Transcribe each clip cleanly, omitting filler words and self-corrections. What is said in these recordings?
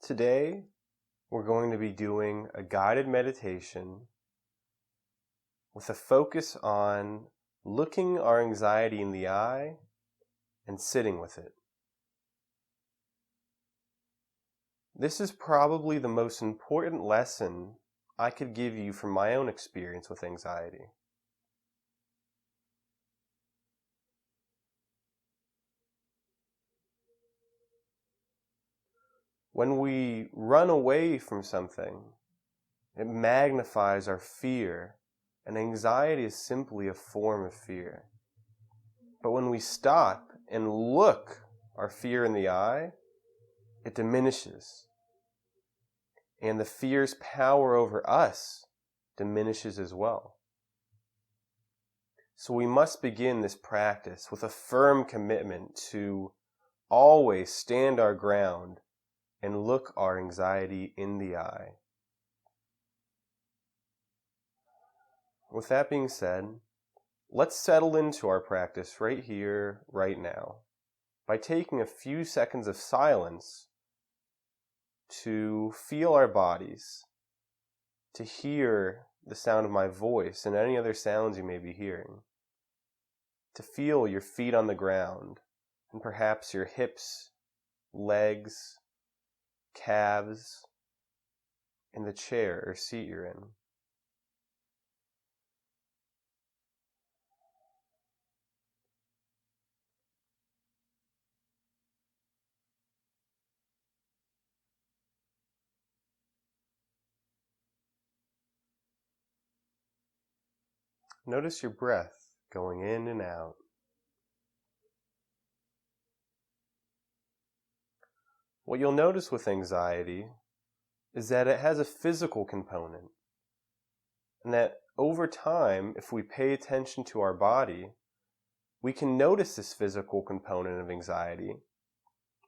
Today, we're going to be doing a guided meditation with a focus on looking our anxiety in the eye and sitting with it. This is probably the most important lesson I could give you from my own experience with anxiety. When we run away from something, it magnifies our fear, and anxiety is simply a form of fear. But when we stop and look our fear in the eye, it diminishes. And the fear's power over us diminishes as well. So we must begin this practice with a firm commitment to always stand our ground and look our anxiety in the eye. With that being said, let's settle into our practice right here, right now, by taking a few seconds of silence to feel our bodies, to hear the sound of my voice and any other sounds you may be hearing, to feel your feet on the ground and perhaps your hips, legs, calves, in the chair or seat you're in. Notice your breath going in and out. What you'll notice with anxiety is that it has a physical component, and that over time, if we pay attention to our body, we can notice this physical component of anxiety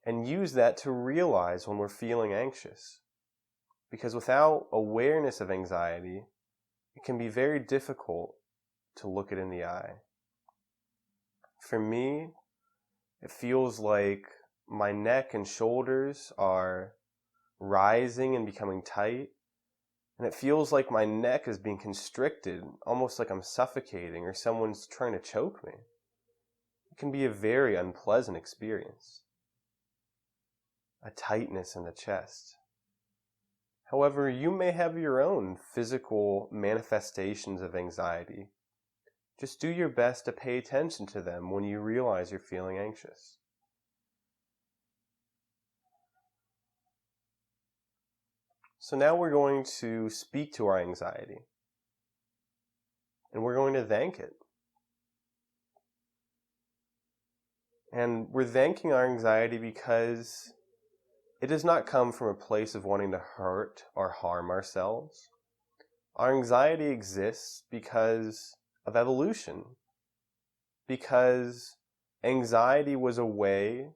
and use that to realize when we're feeling anxious. Because without awareness of anxiety, it can be very difficult to look it in the eye. For me, it feels like my neck and shoulders are rising and becoming tight, and it feels like my neck is being constricted, almost like I'm suffocating or someone's trying to choke me. It can be a very unpleasant experience. A tightness in the chest. However, you may have your own physical manifestations of anxiety. Just do your best to pay attention to them when you realize you're feeling anxious. So now we're going to speak to our anxiety, and we're going to thank it. And we're thanking our anxiety because it does not come from a place of wanting to hurt or harm ourselves. Our anxiety exists because of evolution, because anxiety was a way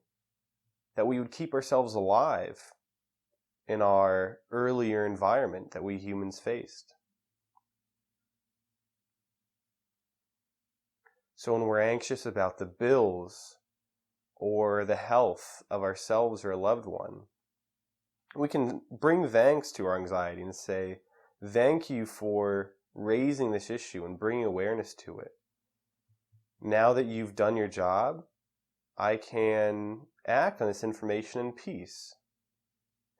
that we would keep ourselves alive in our earlier environment that we humans faced. So when we're anxious about the bills or the health of ourselves or a loved one, we can bring thanks to our anxiety and say, thank you for raising this issue and bringing awareness to it. Now that you've done your job, I can act on this information in peace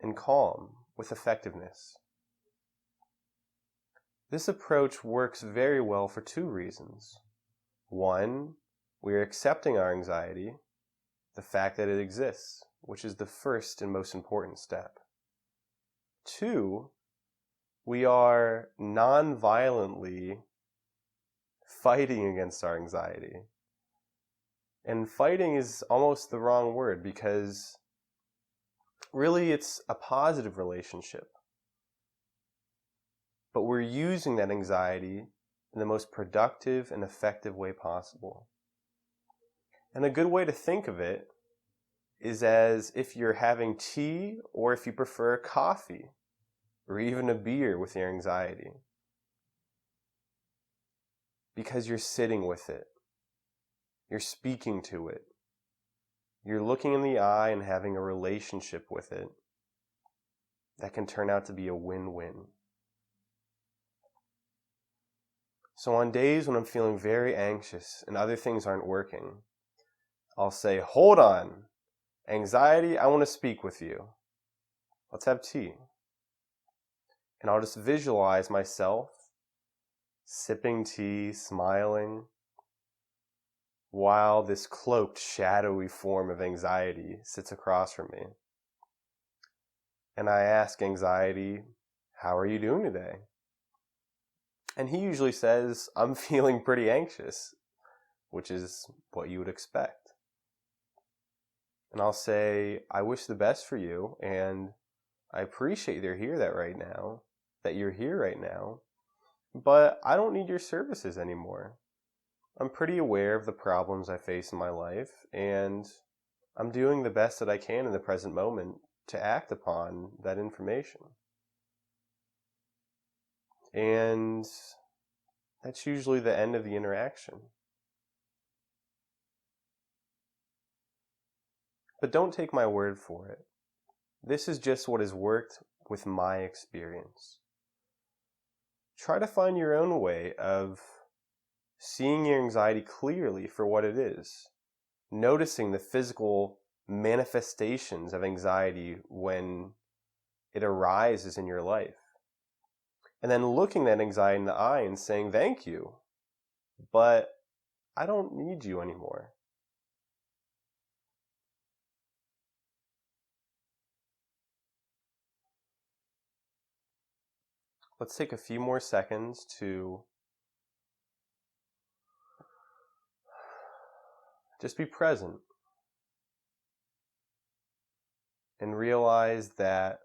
and calm with effectiveness. This approach works very well for two reasons. One, we are accepting our anxiety, the fact that it exists, which is the first and most important step. Two, we are non-violently fighting against our anxiety. And fighting is almost the wrong word because really it's a positive relationship. But we're using that anxiety in the most productive and effective way possible. And a good way to think of it is as if you're having tea or if you prefer coffee or even a beer with your anxiety. Because you're sitting with it. You're speaking to it. You're looking in the eye and having a relationship with it. that can turn out to be a win-win. So on days when I'm feeling very anxious and other things aren't working, I'll say, hold on, anxiety, I want to speak with you. Let's have tea. And I'll just visualize myself sipping tea, smiling, while this cloaked, shadowy form of anxiety sits across from me. And I ask anxiety, how are you doing today? And he usually says, I'm feeling pretty anxious, which is what you would expect. And I'll say, I wish the best for you, and I appreciate you're here right now, but I don't need your services anymore. I'm pretty aware of the problems I face in my life, and I'm doing the best that I can in the present moment to act upon that information. And that's usually the end of the interaction. But don't take my word for it. This is just what has worked with my experience. Try to find your own way of seeing your anxiety clearly for what it is, noticing the physical manifestations of anxiety when it arises in your life, and then looking that anxiety in the eye and saying, thank you, but I don't need you anymore. Let's take a few more seconds to just be present and realize that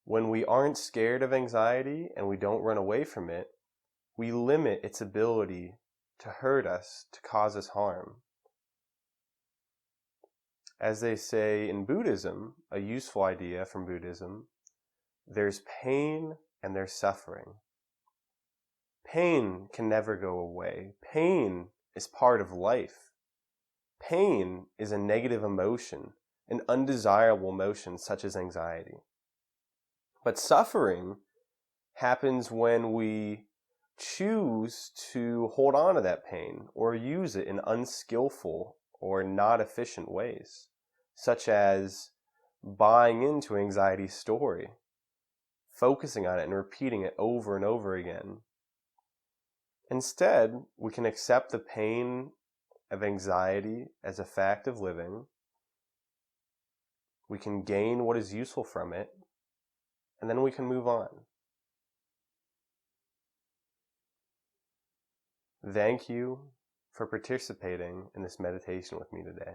when we aren't scared of anxiety and we don't run away from it, we limit its ability to hurt us, to cause us harm. As they say in Buddhism, a useful idea from Buddhism, there's pain and there's suffering. Pain can never go away. Pain is part of life. Pain is a negative emotion, an undesirable emotion such as anxiety. But suffering happens when we choose to hold on to that pain or use it in unskillful or not efficient ways, such as buying into anxiety's story, focusing on it and repeating it over and over again. Instead, we can accept the pain of anxiety as a fact of living. We can gain what is useful from it, and then we can move on. Thank you for participating in this meditation with me today.